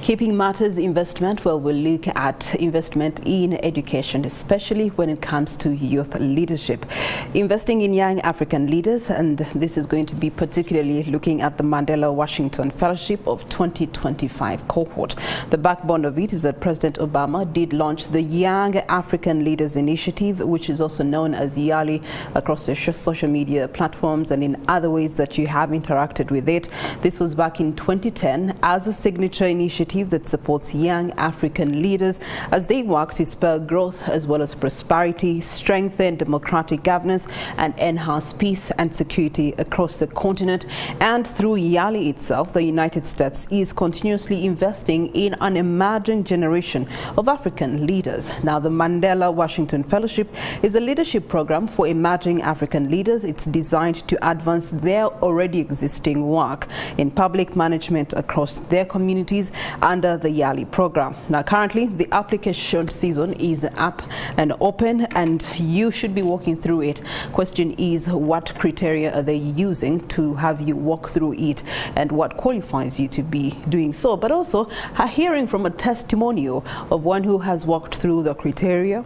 Keeping matters investment, well, we'll look at investment in education, especially when it comes to youth leadership. Investing in young African leaders, and this is going to be particularly looking at the Mandela Washington Fellowship of 2025 cohort. The backbone of it is that President Obama did launch the Young African Leaders Initiative, which is also known as YALI, across the social media platforms and in other ways that you have interacted with it. This was back in 2010 as a signature initiative that supports young African leaders as they work to spur growth as well as prosperity, strengthen democratic governance and enhance peace and security across the continent. And through YALI itself, the United States is continuously investing in an emerging generation of African leaders. Now, the Mandela Washington Fellowship is a leadership program for emerging African leaders. It's designed to advance their already existing work in public management across their communities under the YALI program. Now, currently, the application season is up and open, and you should be walking through it. Question is, what criteria are they using to have you walk through it, and what qualifies you to be doing so? But also, hearing from a testimonial of one who has walked through the criteria,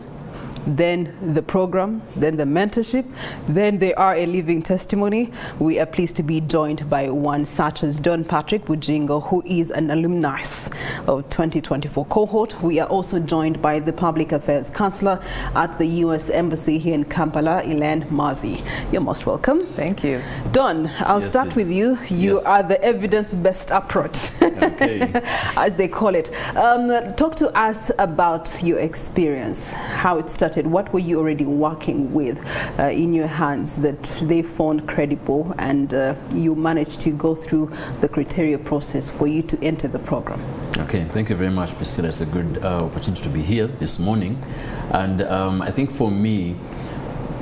then the program, then the mentorship, then they are a living testimony. We are pleased to be joined by one such as Don Patrick Bugingo, who is an alumnus of 2024 cohort. We are also joined by the Public Affairs Counselor at the U.S. Embassy here in Kampala, Ellen Masi. You're most welcome. Thank you. Don, I'll start with you. You are the evidence-based approach, okay, as they call it. Talk to us about your experience, how it started. What were you already working with in your hands that they found credible, and you managed to go through the criteria process for you to enter the program? Okay, thank you very much, Priscilla. It's a good opportunity to be here this morning. And I think for me,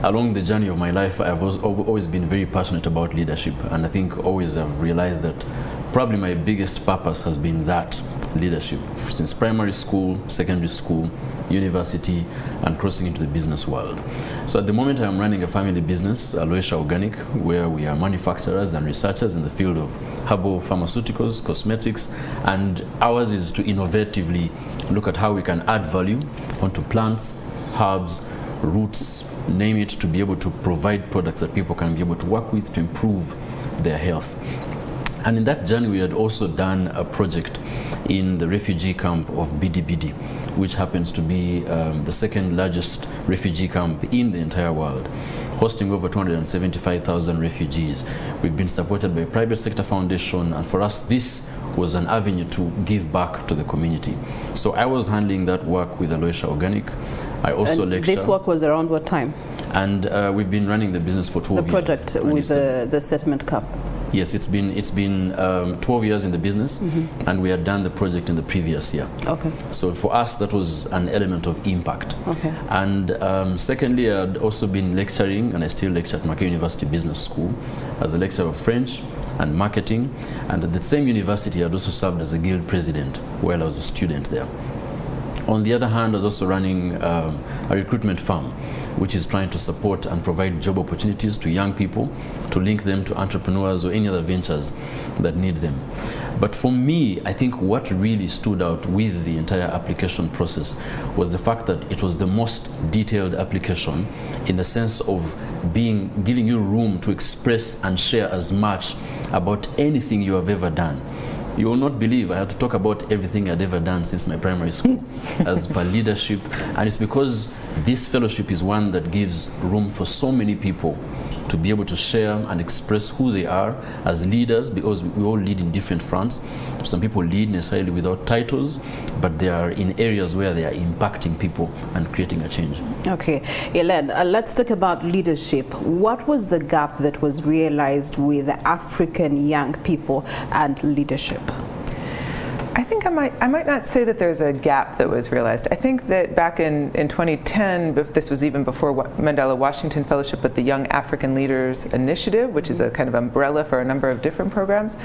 along the journey of my life, I've always been very passionate about leadership. And I think always I've realized that probably my biggest purpose has been that leadership since primary school, secondary school, university, and crossing into the business world. So at the moment I'm running a family business, Aloysia Organic, where we are manufacturers and researchers in the field of herbal pharmaceuticals, cosmetics, and ours is to innovatively look at how we can add value onto plants, herbs, roots, name it, to be able to provide products that people can be able to work with to improve their health. And in that journey, we had also done a project in the refugee camp of Bidi, which happens to be the second largest refugee camp in the entire world, hosting over 275,000 refugees. We've been supported by a private sector foundation, and for us, this was an avenue to give back to the community. So I was handling that work with Aloysia Organic. I also lecture. This work was around what time? And we've been running the business for 12 years. The project with the settlement camp? Yes, it's been 12 years in the business, and we had done the project in the previous year. Okay. So for us, that was an element of impact. Okay. And secondly, I'd also been lecturing, and I still lecture at Mandela University Business School as a lecturer of French and marketing. And at the same university, I'd also served as a guild president while I was a student there. On the other hand, I was also running a recruitment firm, which is trying to support and provide job opportunities to young people, to link them to entrepreneurs or any other ventures that need them. But for me, I think what really stood out with the entire application process was the fact that it was the most detailed application in the sense of giving you room to express and share as much about anything you have ever done. You will not believe I had to talk about everything I'd ever done since my primary school as per leadership. And it's because this fellowship is one that gives room for so many people to be able to share and express who they are as leaders, because we all lead in different fronts. Some people lead necessarily without titles, but they are in areas where they are impacting people and creating a change. Okay, Ellen, let's talk about leadership. What was the gap that was realized with African young people and leadership? I think I might not say that there's a gap that was realized. I think that back in 2010, this was even before Mandela Washington Fellowship, but the Young African Leaders Initiative, which is a kind of umbrella for a number of different programs.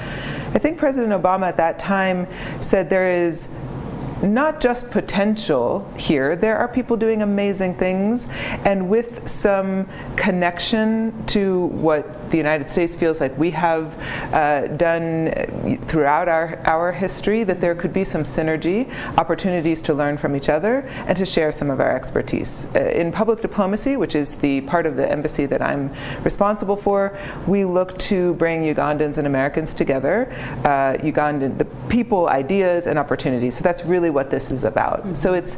I think President Obama at that time said there is not just potential here. There are people doing amazing things, and with some connection to what the United States feels like we have done throughout our history, that there could be some synergy, opportunities to learn from each other, and to share some of our expertise. In public diplomacy, which is the part of the embassy that I'm responsible for, we look to bring Ugandans and Americans together, the people, ideas, and opportunities. So that's really what this is about. Mm-hmm. So it's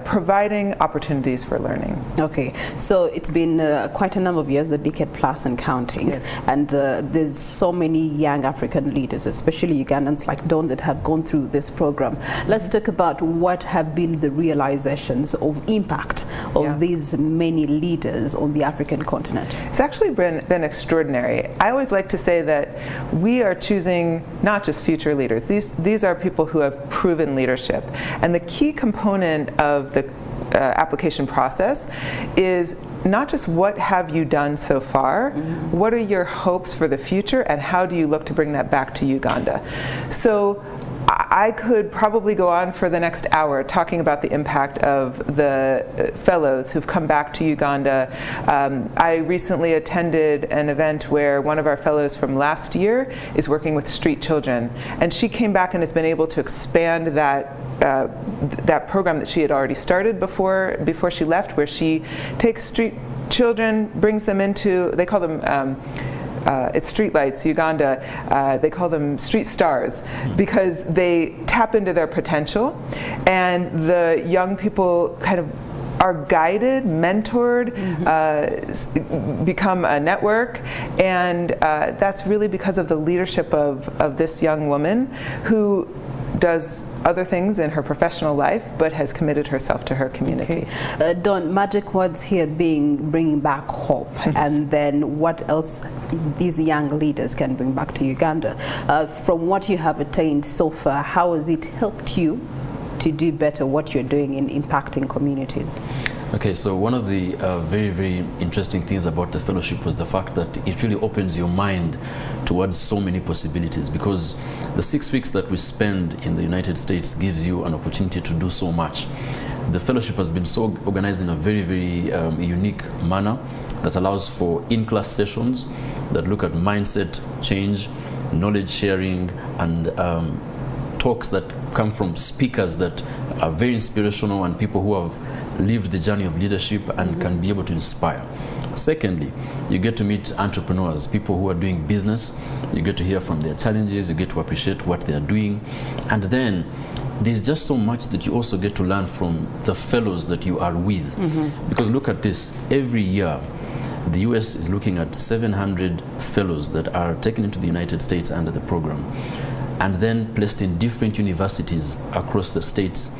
providing opportunities for learning. Okay, so it's been quite a number of years, a decade plus and counting, yes. And there's so many young African leaders, especially Ugandans like Don, that have gone through this program. Mm-hmm. Let's talk about what have been the realizations of impact of these many leaders on the African continent. It's actually been extraordinary. I always like to say that we are choosing not just future leaders. These are people who have proven leadership. And the key component of the application process is not just what have you done so far, mm-hmm. what are your hopes for the future, and how do you look to bring that back to Uganda? So I could probably go on for the next hour talking about the impact of the fellows who've come back to Uganda. I recently attended an event where one of our fellows from last year is working with street children, and she came back and has been able to expand that program that she had already started before she left, where she takes street children, brings them into, they call them it's streetlights, Uganda, they call them street stars, because they tap into their potential, and the young people kind of are guided, mentored, mm-hmm. Become a network, and that's really because of the leadership of this young woman who does other things in her professional life, but has committed herself to her community. Okay. Don, magic words here being bringing back hope, and then what else these young leaders can bring back to Uganda. From what you have attained so far, how has it helped you to do better what you're doing in impacting communities? Okay, so one of the very, very interesting things about the fellowship was the fact that it really opens your mind towards so many possibilities, because the 6 weeks that we spend in the United States gives you an opportunity to do so much. The fellowship has been so organized in a very, very unique manner that allows for in-class sessions that look at mindset change, knowledge sharing, and talks that come from speakers that are very inspirational and people who have lived the journey of leadership and mm-hmm. can be able to inspire. Secondly, you get to meet entrepreneurs, people who are doing business. You get to hear from their challenges, you get to appreciate what they are doing, and then there's just so much that you also get to learn from the fellows that you are with. Mm-hmm. Because look at this, every year the US is looking at 700 fellows that are taken into the United States under the program, and then placed in different universities across the states.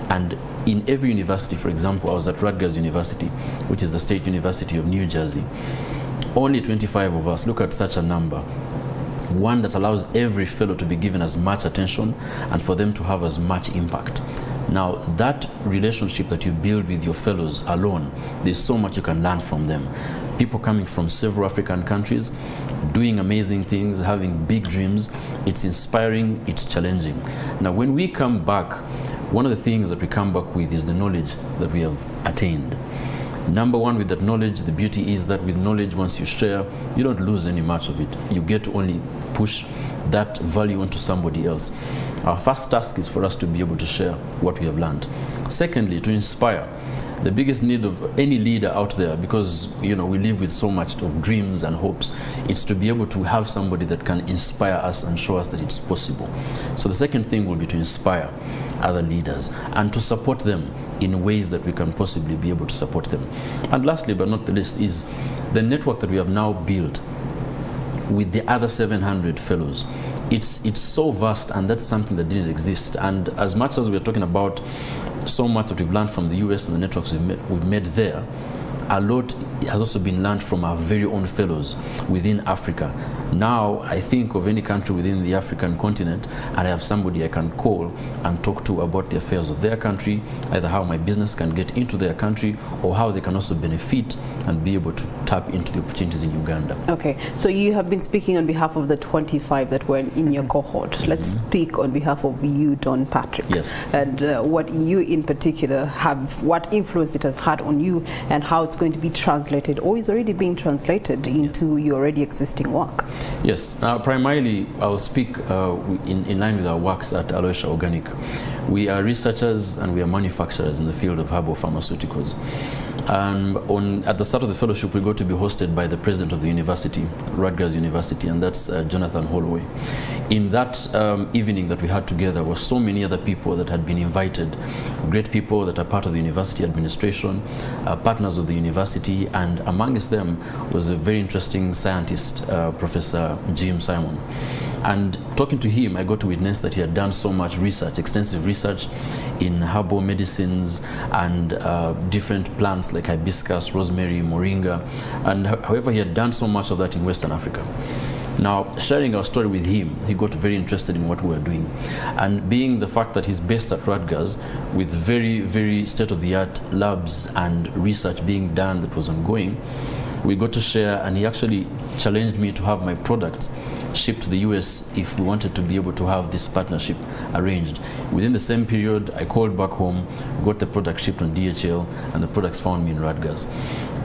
And in every university, for example, I was at Rutgers University, which is the State University of New Jersey. Only 25 of us. Look at such a number. One that allows every fellow to be given as much attention and for them to have as much impact. Now, that relationship that you build with your fellows alone, there's so much you can learn from them. People coming from several African countries, doing amazing things, having big dreams. It's inspiring, it's challenging. Now, when we come back, one of the things that we come back with is the knowledge that we have attained. Number one, with that knowledge, the beauty is that with knowledge, once you share, you don't lose any much of it. You get to only push that value onto somebody else. Our first task is for us to be able to share what we have learned. Secondly, to inspire. The biggest need of any leader out there, because we live with so much of dreams and hopes, it's to be able to have somebody that can inspire us and show us that it's possible. So the second thing will be to inspire other leaders and to support them in ways that we can possibly be able to support them. And lastly, but not the least, is the network that we have now built with the other 700 fellows. It's so vast, and that's something that didn't exist. And as much as we're talking about so much that we've learned from the US and the networks we've made there, a lot has also been learned from our very own fellows within Africa. Now, I think of any country within the African continent, and I have somebody I can call and talk to about the affairs of their country, either how my business can get into their country or how they can also benefit and be able to tap into the opportunities in Uganda. Okay, so you have been speaking on behalf of the 25 that were in your cohort. Let's speak on behalf of you, Don Patrick. Yes. And what you in particular have, what influence it has had on you, and how it's going to be translated, or is already being translated into your already existing work. Yes, primarily I'll speak in line with our works at Aloysia Organic. We are researchers and we are manufacturers in the field of herbal pharmaceuticals. At the start of the fellowship, we got to be hosted by the president of the university, Rutgers University, and that's Jonathan Holloway. In that evening that we had together were so many other people that had been invited, great people that are part of the university administration, partners of the university, and amongst them was a very interesting scientist, Professor Jim Simon. And talking to him, I got to witness that he had done so much research, extensive research in herbal medicines and different plants like hibiscus, rosemary, moringa, and however he had done so much of that in Western Africa. Now, sharing our story with him, he got very interested in what we were doing. And being the fact that he's based at Rutgers with very, very state-of-the-art labs and research being done that was ongoing, we got to share, and he actually challenged me to have my products shipped to the US if we wanted to be able to have this partnership arranged. Within the same period, I called back home, got the product shipped on DHL, and the products found me in Rutgers.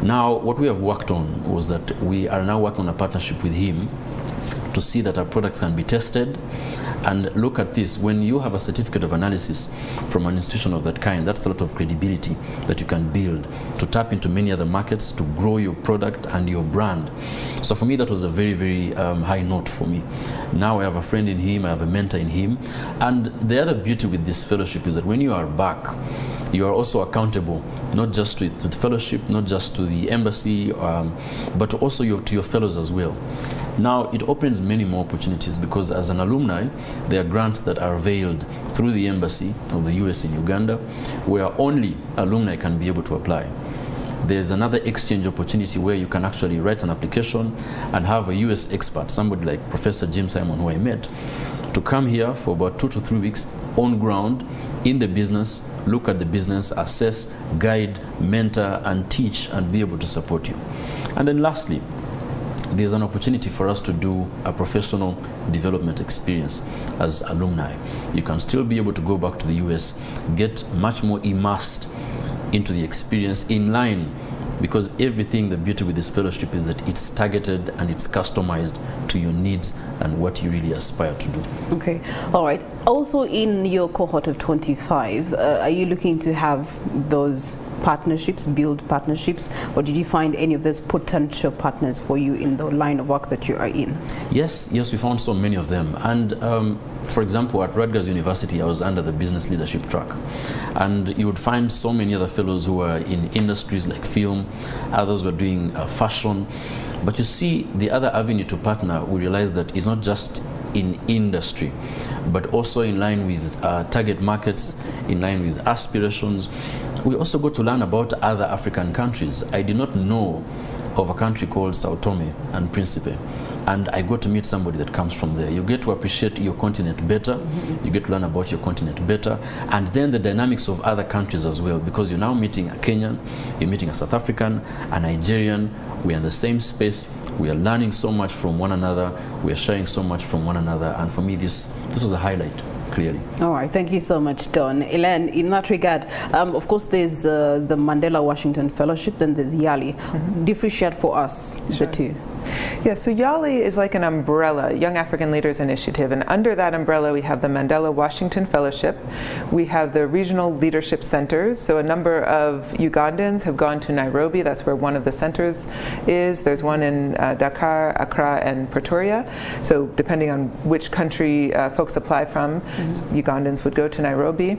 Now, what we have worked on was that we are now working on a partnership with him to see that our products can be tested. And look at this, when you have a certificate of analysis from an institution of that kind, that's a lot of credibility that you can build to tap into many other markets, to grow your product and your brand. So for me, that was a very, very high note for me. Now I have a friend in him, I have a mentor in him. And the other beauty with this fellowship is that when you are back, you are also accountable, not just to the fellowship, not just to the embassy, but also to your fellows as well. Now, it opens many more opportunities because as an alumni, there are grants that are availed through the embassy of the US in Uganda, where only alumni can be able to apply. There's another exchange opportunity where you can actually write an application and have a US expert, somebody like Professor Jim Simon, who I met, to come here for about 2 to 3 weeks on ground in the business, look at the business, assess, guide, mentor, and teach, and be able to support you. And then lastly, there's an opportunity for us to do a professional development experience as alumni. You can still be able to go back to the US, get much more immersed into the experience in line, because everything, the beauty with this fellowship is that it's targeted and it's customized to your needs and what you really aspire to do. Okay, all right. Also in your cohort of 25, are you looking to have those partnerships, build partnerships, or did you find any of those potential partners for you in the line of work that you are in? Yes, we found so many of them. And for example, at Rutgers University, I was under the business leadership track. And you would find so many other fellows who are in industries like film, others were doing fashion. But you see, the other avenue to partner, we realized that it's not just in industry, but also in line with target markets, in line with aspirations. We also got to learn about other African countries. I did not know of a country called Sao Tome and Principe, and I got to meet somebody that comes from there. You get to appreciate your continent better, you get to learn about your continent better, and then the dynamics of other countries as well, because you're now meeting a Kenyan, you're meeting a South African, a Nigerian. We're in the same space, we are learning so much from one another, we are sharing so mumuch from one another, and for me this was a highlight. Clearly. All right, thank you so much, Don. Ellen, in that regard, of course there's the Mandela Washington Fellowship, then there's YALI. Differentiate for us, the two. Yeah, so YALI is like an umbrella, Young African Leaders Initiative, and under that umbrella we have the Mandela Washington Fellowship. We have the regional leadership centers, so a number of Ugandans have gone to Nairobi, that's where one of the centers is. There's one in Dakar, Accra, and Pretoria. So depending on which country folks apply from, Ugandans would go to Nairobi.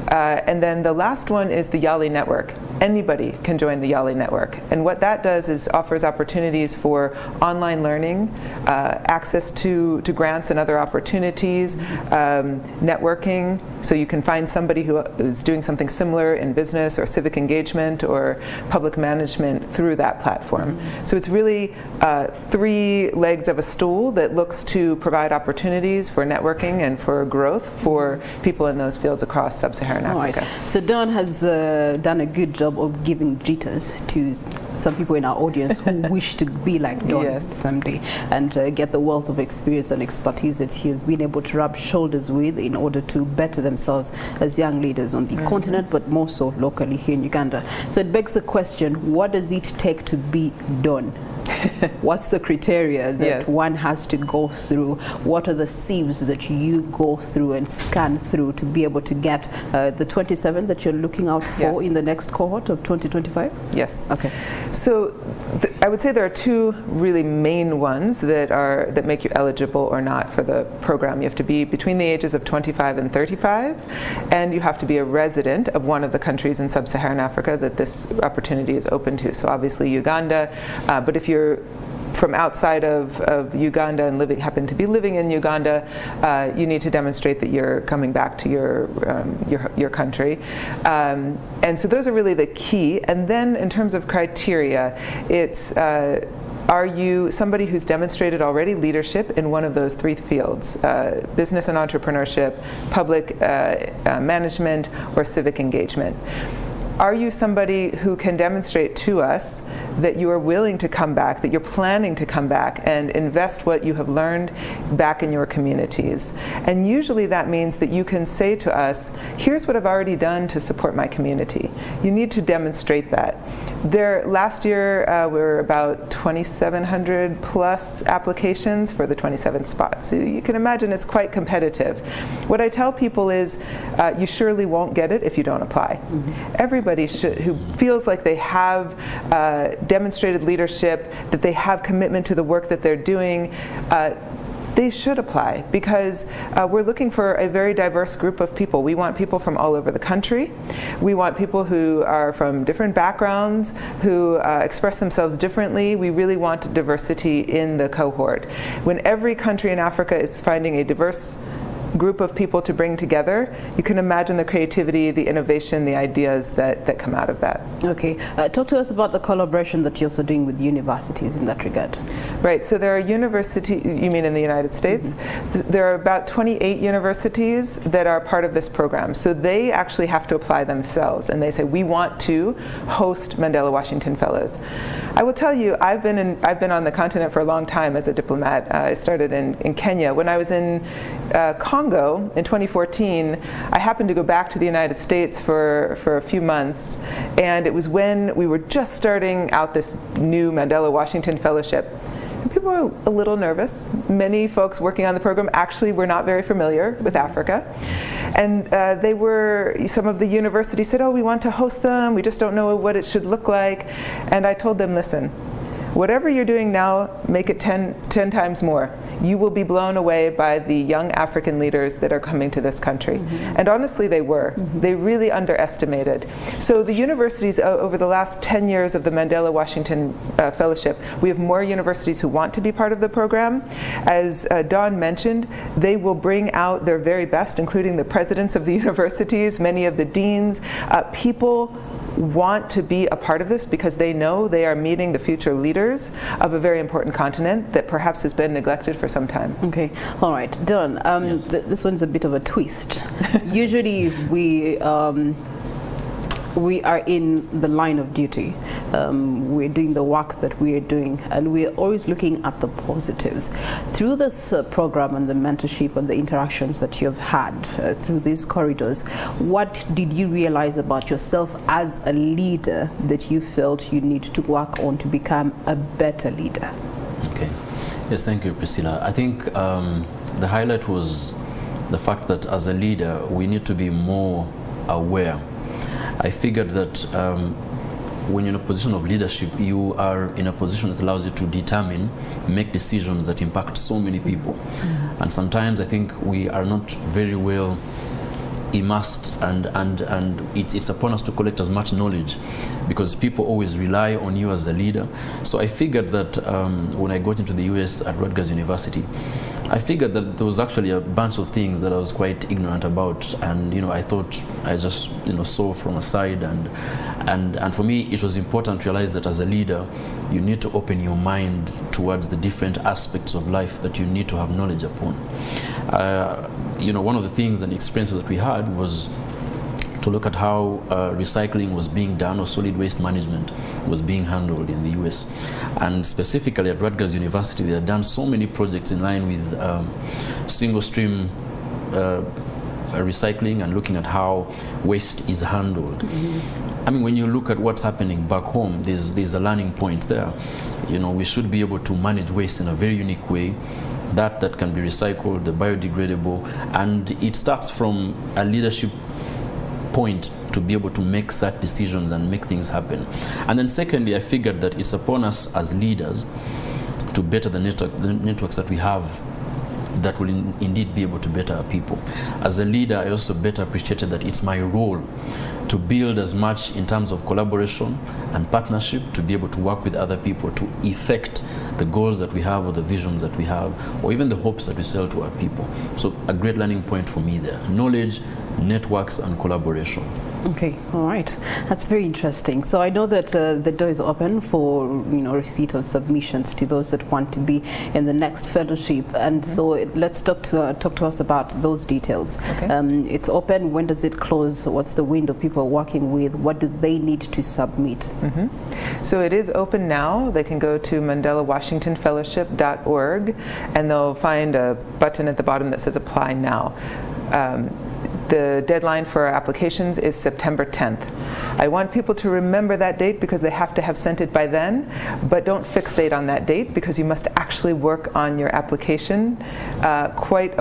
And then the last one is the YALI network. Anybody can join the YALI network. And what that does is offers opportunities for online learning, access to grants and other opportunities, networking, so you can find somebody who is doing something similar in business or civic engagement or public management through that platform. So it's really 3 legs of a stool that looks to provide opportunities for networking and for growth for people in those fields across sub-Saharan Africa. Right. So Don has done a good job of giving jitters to some people in our audience who wish to be like Don someday and get the wealth of experience and expertise that he has been able to rub shoulders with in order to better themselves as young leaders on the continent, but more so locally here in Uganda. So it begs the question, what does it take to be Don? What's the criteria that one has to go through? What are the sieves that you go through and scan through to be able to get the 27 that you're looking out for in the next cohort of 2025? Yes. Okay. So I would say there are 2 really main ones that make you eligible or not for the program. You have to be between the ages of 25 and 35, and you have to be a resident of one of the countries in sub-Saharan Africa that this opportunity is open to. So obviously Uganda, but if you're from outside of Uganda and happen to be living in Uganda, you need to demonstrate that you're coming back to your country. And so those are really the key. And then in terms of criteria, it's are you somebody who's demonstrated already leadership in one of those 3 fields, business and entrepreneurship, public management, or civic engagement? Are you somebody who can demonstrate to us that you are willing to come back, that you're planning to come back and invest what you have learned back in your communities? And usually that means that you can say to us, here's what I've already done to support my community. You need to demonstrate that. Last year, we were about 2,700 plus applications for the 27 spots. So you can imagine it's quite competitive. What I tell people is, you surely won't get it if you don't apply. Everybody who feels like they have demonstrated leadership, that they have commitment to the work that they're doing, they should apply, because we're looking for a very diverse group of people. We want people from all over the country. We want people who are from different backgrounds, who express themselves differently. We really want diversity in the cohort. When every country in Africa is finding a diverse group of people to bring together, you can imagine the creativity, the innovation, the ideas that come out of that. Okay. Talk to us about the collaboration that you're also doing with universities in that regard. Right. So there are universities, you mean in the United States? There are about 28 universities that are part of this program. So they actually have to apply themselves, and they say, we want to host Mandela Washington Fellows. I will tell you, I've been on the continent for a long time as a diplomat. I started in Kenya. When I was in Congo in 2014, I happened to go back to the United States for a few months, and it was when we were just starting out this new Mandela Washington Fellowship. And people were a little nervous. Many folks working on the program actually were not very familiar with Africa. And some of the universities said, oh, we want to host them, we just don't know what it should look like. And I told them, listen, whatever you're doing now, make it 10 times more. You will be blown away by the young African leaders that are coming to this country. And honestly, they were. They really underestimated. So the universities, over the last 10 years of the Mandela Washington Fellowship, we have more universities who want to be part of the program. As Don mentioned, they will bring out their very best, including the presidents of the universities, many of the deans. People want to be a part of this because they know they are meeting the future leaders of a very important continent that perhaps has been neglected for some time. Okay, all right, Don, yes. This one's a bit of a twist. Usually we are in the line of duty. We're doing the work that we are doing, and we're always looking at the positives. Through this program and the mentorship and the interactions that you've had through these corridors, what did you realize about yourself as a leader that you felt you need to work on to become a better leader? Okay. Yes, thank you, Priscilla. I think the highlight was the fact that as a leader, we need to be more aware. I figured that when you're in a position of leadership, you are in a position that allows you to make decisions that impact so many people. And sometimes I think we are not very well immersed, and it's upon us to collect as much knowledge, because people always rely on you as a leader. So I figured that when I got into the US at Rutgers University, I figured that there was actually a bunch of things that I was quite ignorant about, and I thought I just saw from a side, and for me it was important to realize that as a leader you need to open your mind towards the different aspects of life that you need to have knowledge upon. One of the things and experiences that we had was to look at how recycling was being done, or solid waste management was being handled in the US. And specifically at Rutgers University, they had done so many projects in line with single stream recycling and looking at how waste is handled. Mm-hmm. I mean, when you look at what's happening back home, there's a learning point there. We should be able to manage waste in a very unique way, that can be recycled, the biodegradable, and it starts from a leadership point to be able to make such decisions and make things happen. And then secondly, I figured that it's upon us as leaders to better the networks that we have that will indeed be able to better our people. As a leader, I also better appreciated that it's my role to build as much in terms of collaboration and partnership, to be able to work with other people to effect the goals that we have, or the visions that we have, or even the hopes that we sell to our people. So a great learning point for me there: knowledge, networks, and collaboration. Okay, all right. That's very interesting. So I know that the door is open for receipt of submissions to those that want to be in the next fellowship, and so let's talk to us about those details. Okay. It's open. When does it close? What's the window people are working with? What do they need to submit? So it is open now. They can go to MandelaWashingtonFellowship.org, and they'll find a button at the bottom that says Apply Now. The deadline for our applications is September 10th. I want people to remember that date because they have to have sent it by then, but don't fixate on that date, because you must actually work on your application quite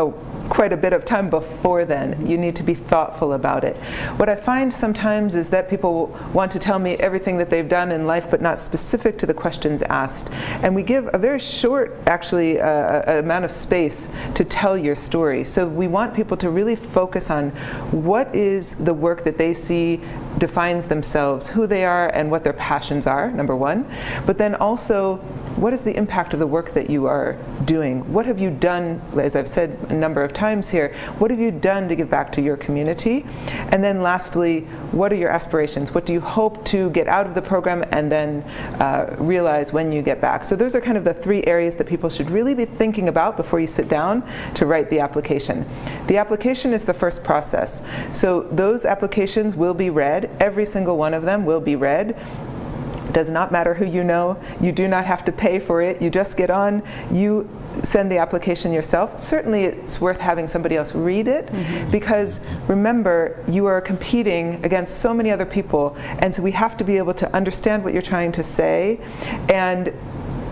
a bit of time before then. You need to be thoughtful about it. What I find sometimes is that people want to tell me everything that they've done in life, but not specific to the questions asked. And we give a very short, actually, amount of space to tell your story. So we want people to really focus on what is the work that they see defines themselves, who they are, and what their passions are, number one. But then also, what is the impact of the work that you are doing? What have you done, as I've said a number of times here, what have you done to give back to your community? And then lastly, what are your aspirations? What do you hope to get out of the program and then realize when you get back? So those are kind of the three areas that people should really be thinking about before you sit down to write the application. The application is the first process. So those applications will be read. Every single one of them will be read. Does not matter who you know. You do not have to pay for it. You just get on, you send the application yourself. Certainly it's worth having somebody else read it, because remember, you are competing against so many other people, and so we have to be able to understand what you're trying to say, and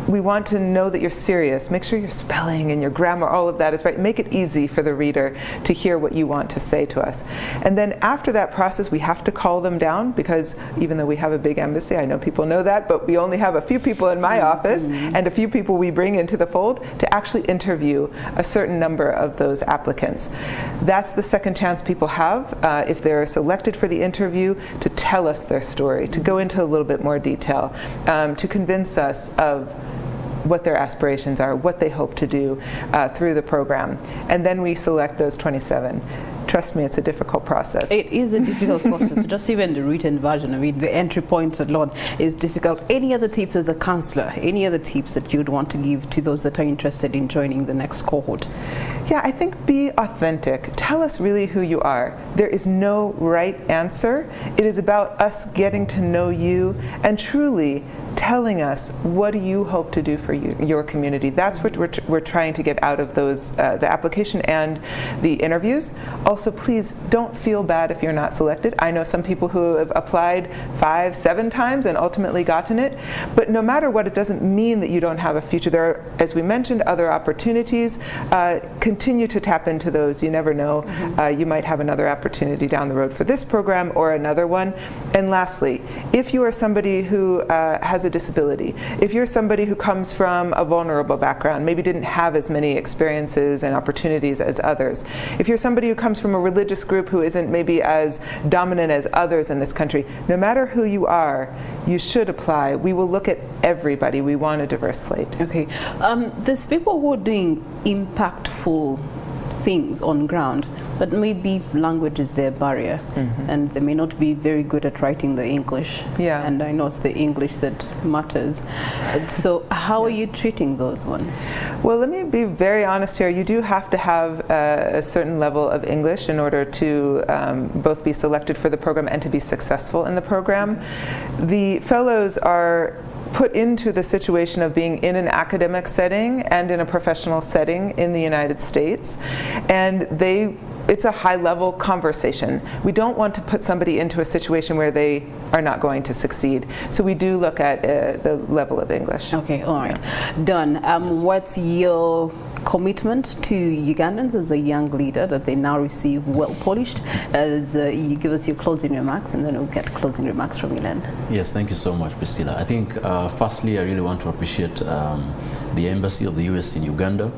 we want to know that you're serious. Make sure your spelling and your grammar, all of that is right. Make it easy for the reader to hear what you want to say to us. And then after that process, we have to call them down, because even though we have a big embassy, I know people know that, but we only have a few people in my office and a few people we bring into the fold to actually interview a certain number of those applicants. That's the second chance people have, if they're selected for the interview, to tell us their story, to go into a little bit more detail, to convince us of what their aspirations are, what they hope to do through the program. And then we select those 27. Trust me, it's a difficult process. It is a difficult process. Just even the written version of it, the entry points alone is difficult. Any other tips as a counselor? Any other tips that you'd want to give to those that are interested in joining the next cohort? Yeah, I think be authentic. Tell us really who you are. There is no right answer. It is about us getting to know you and truly telling us, what do you hope to do for your community? That's what we're trying to get out of those, the application and the interviews. Also, please don't feel bad if you're not selected. I know some people who have applied 5, 7 times and ultimately gotten it. But no matter what, it doesn't mean that you don't have a future. There are, as we mentioned, other opportunities. Continue to tap into those. You never know. You might have another opportunity down the road for this program or another one. And lastly, if you are somebody who has a a disability, if you're somebody who comes from a vulnerable background, maybe didn't have as many experiences and opportunities as others, if you're somebody who comes from a religious group who isn't maybe as dominant as others in this country, no matter who you are, you should apply. We will look at everybody. We want a diverse slate. Okay. There's people who are doing impactful things on ground, but maybe language is their barrier, and they may not be very good at writing the English. Yeah. And I know it's the English that matters. So how are you treating those ones? Well, let me be very honest here. You do have to have a certain level of English in order to both be selected for the program and to be successful in the program. The fellows are put into the situation of being in an academic setting and in a professional setting in the United States, and it's a high-level conversation. We don't want to put somebody into a situation where they are not going to succeed. So we do look at the level of English. Okay, all right. Don, what's your commitment to Ugandans as a young leader that they now receive well polished? As you give us your closing remarks, and then we'll get closing remarks from Ellen. Yes, thank you so much, Priscilla. I think firstly, I really want to appreciate the Embassy of the US in Uganda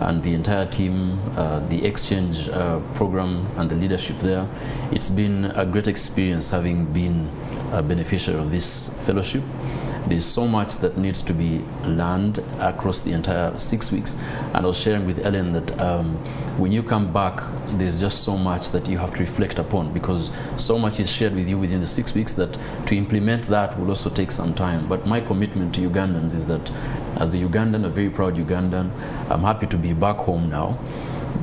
and the entire team, the exchange program and the leadership there. It's been a great experience having been a beneficiary of this fellowship. There's so much that needs to be learned across the entire 6 weeks. And I was sharing with Ellen that when you come back, there's just so much that you have to reflect upon, because so much is shared with you within the 6 weeks that to implement that will also take some time. But my commitment to Ugandans is that as a Ugandan, a very proud Ugandan, I'm happy to be back home now.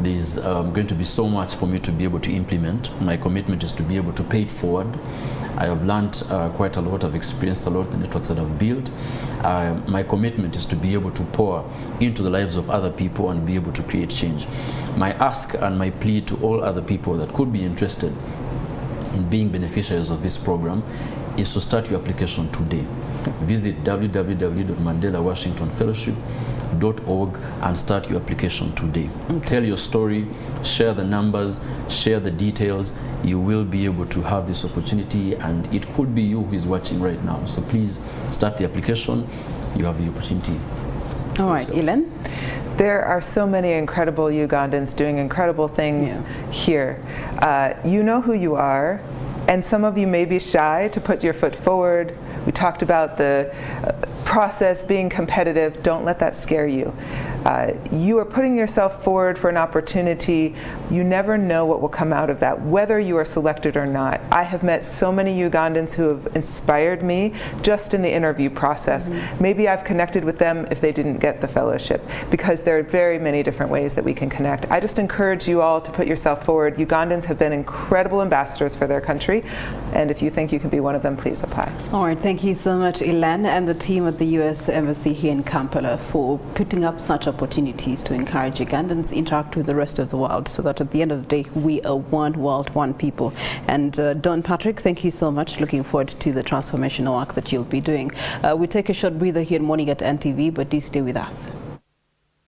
There's going to be so much for me to be able to implement. My commitment is to be able to pay it forward. I have learned quite a lot, I've experienced a lot, the networks that I've built. My commitment is to be able to pour into the lives of other people and be able to create change. My ask and my plea to all other people that could be interested in being beneficiaries of this program is to start your application today. Visit www.mandelawashingtonfellowship.org and start your application today. Okay. Tell your story, share the numbers, share the details. You will be able to have this opportunity, and it could be you who is watching right now. So please start the application. You have the opportunity. All right, Ellen? There are so many incredible Ugandans doing incredible things here. You know who you are, and some of you may be shy to put your foot forward. We talked about the process being competitive. Don't let that scare you. You are putting yourself forward for an opportunity. You never know what will come out of that, whether you are selected or not. I have met so many Ugandans who have inspired me just in the interview process. Maybe I've connected with them if they didn't get the fellowship, because there are very many different ways that we can connect. I just encourage you all to put yourself forward. Ugandans have been incredible ambassadors for their country, and if you think you can be one of them, please apply. All right, thank you so much, Ellen, and the team at the US Embassy here in Kampala for putting up such opportunities to encourage Ugandans interact with the rest of the world, so that at the end of the day we are one world, one people. And Don Patrick, thank you so much. Looking forward to the transformational work that you'll be doing. We take a short breather here in Morning at NTV, but do stay with us.